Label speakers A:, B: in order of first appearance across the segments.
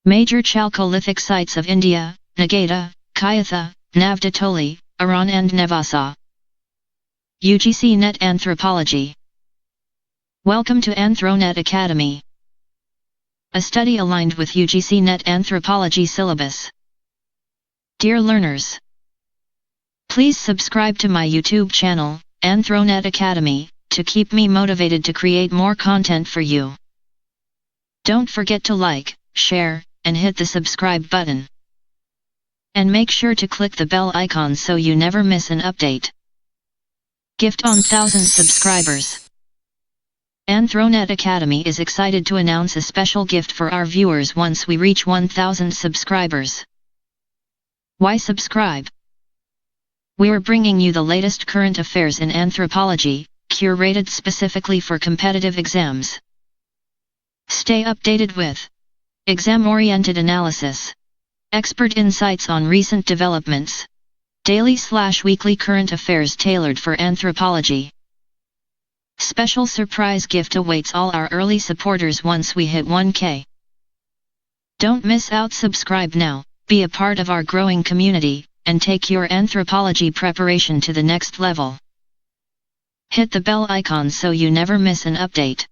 A: Major Chalcolithic sites of India: Nagada, Kayatha, Navdatoli, Eran and Nevasa. UGC Net Anthropology. Welcome to Anthronet Academy, a study aligned with UGC Net Anthropology syllabus. Dear learners, please subscribe to my YouTube channel, Anthronet Academy, to keep me motivated to create more content for you. Don't forget to like, share, and hit the subscribe button. And make sure to click the bell icon so you never miss an update. Gift on 1000 subscribers. Anthronet Academy is excited to announce a special gift for our viewers once we reach 1000 subscribers. Why subscribe? We're bringing you the latest current affairs in anthropology, curated specifically for competitive exams. Stay updated with exam-oriented analysis, expert insights on recent developments, daily/weekly current affairs tailored for anthropology. Special surprise gift awaits all our early supporters once we hit 1K. Don't miss out. Subscribe now, be a part of our growing community, and take your anthropology preparation to the next level. Hit the bell icon so you never miss an update.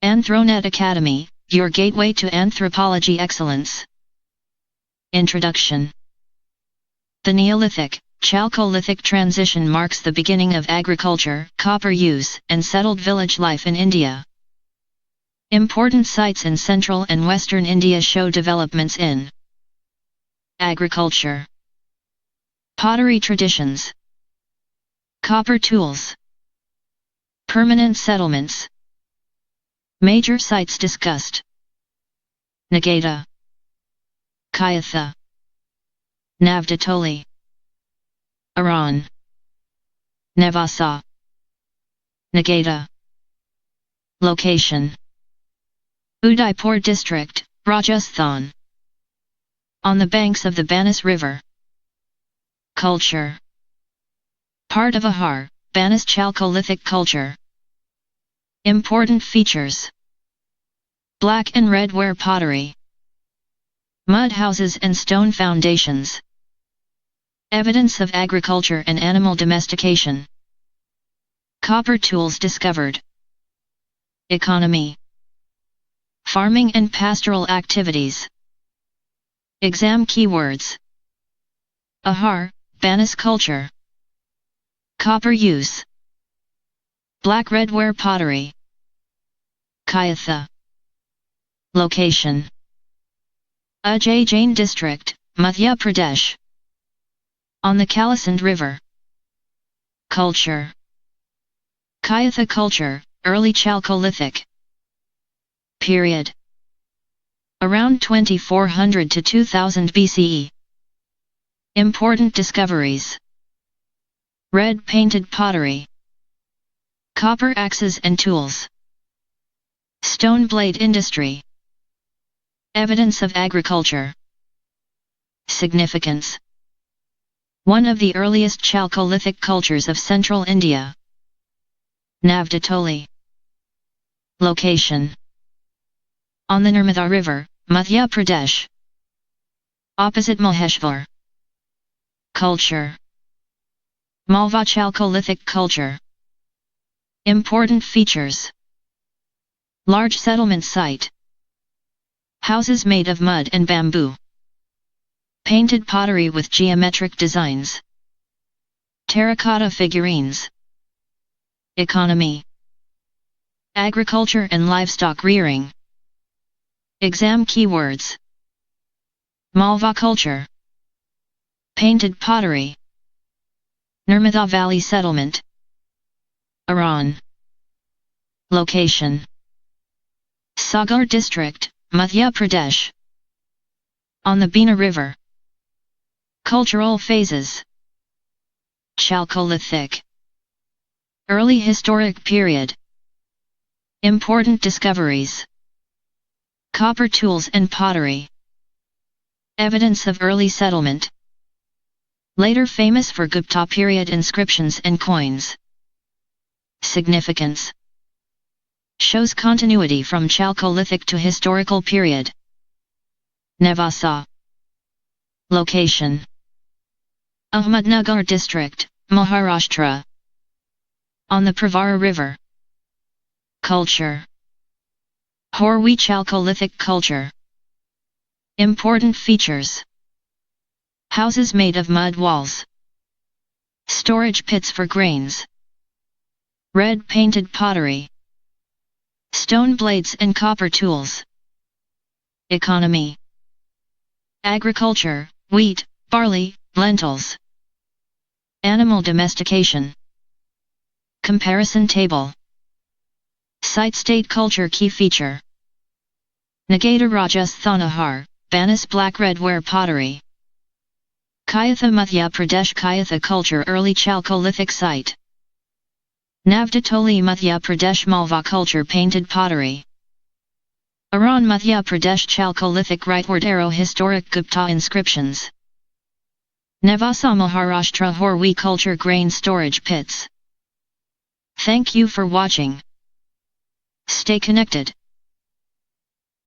A: Anthronet Academy, your gateway to anthropology excellence. Introduction. The Neolithic, Chalcolithic transition marks the beginning of agriculture, copper use, and settled village life in India. Important sites in central and western India show developments in agriculture, pottery traditions, copper tools, permanent settlements. Major sites discussed: Nagada, Kayatha, Navdatoli, Eran Nevasa. Nagada. Location: Udaipur district, Rajasthan. On the banks of the Banas River. Culture: part of Ahar-Banas Chalcolithic culture. Important features: black and red ware pottery, mud houses and stone foundations. Evidence of agriculture and animal domestication. Copper tools discovered. Economy: farming and pastoral activities. Exam keywords: Ahar-Banas culture, copper use, Black-Red Ware pottery. Kayatha. Location: Ujjain district, Madhya Pradesh. On the Kalasand River. Culture: Kayatha culture, early Chalcolithic. Period: around 2400 to 2000 BCE. Important discoveries: red painted pottery, copper axes and tools, stone blade industry. Evidence of agriculture. Significance: one of the earliest Chalcolithic cultures of central India. Navdatoli. Location: on the Narmada River, Madhya Pradesh. Opposite Maheshwar. Culture: Malwa Chalcolithic culture. Important features: large settlement site, houses made of mud and bamboo, painted pottery with geometric designs, terracotta figurines. Economy: agriculture and livestock rearing. Exam keywords: Malwa culture, painted pottery, Narmada Valley settlement, Eran. Location: Sagar district, Madhya Pradesh. On the Bina River. Cultural phases: Chalcolithic, early historic period. Important discoveries: copper tools and pottery. Evidence of early settlement. Later famous for Gupta-period inscriptions and coins. Significance: shows continuity from Chalcolithic to historical period. Nevasa. Location: Ahmednagar District, Maharashtra. On the Pravara River. Culture: Jorwe Chalcolithic culture. Important features: houses made of mud walls, storage pits for grains, red painted pottery, stone blades and copper tools. Economy: agriculture, wheat, barley, lentils. Animal domestication. Comparison table. Site state culture key feature: Nagada Rajasthan Ahar-Banas Black-Red Ware pottery. Kayatha Madhya Pradesh Kayatha culture early Chalcolithic site. Navdatoli Madhya Pradesh Malwa culture painted pottery. Eran Madhya Pradesh Chalcolithic rightward arrow historic Gupta inscriptions. Nevasa Maharashtra Jorwe culture grain storage pits. Thank you for watching. Stay connected.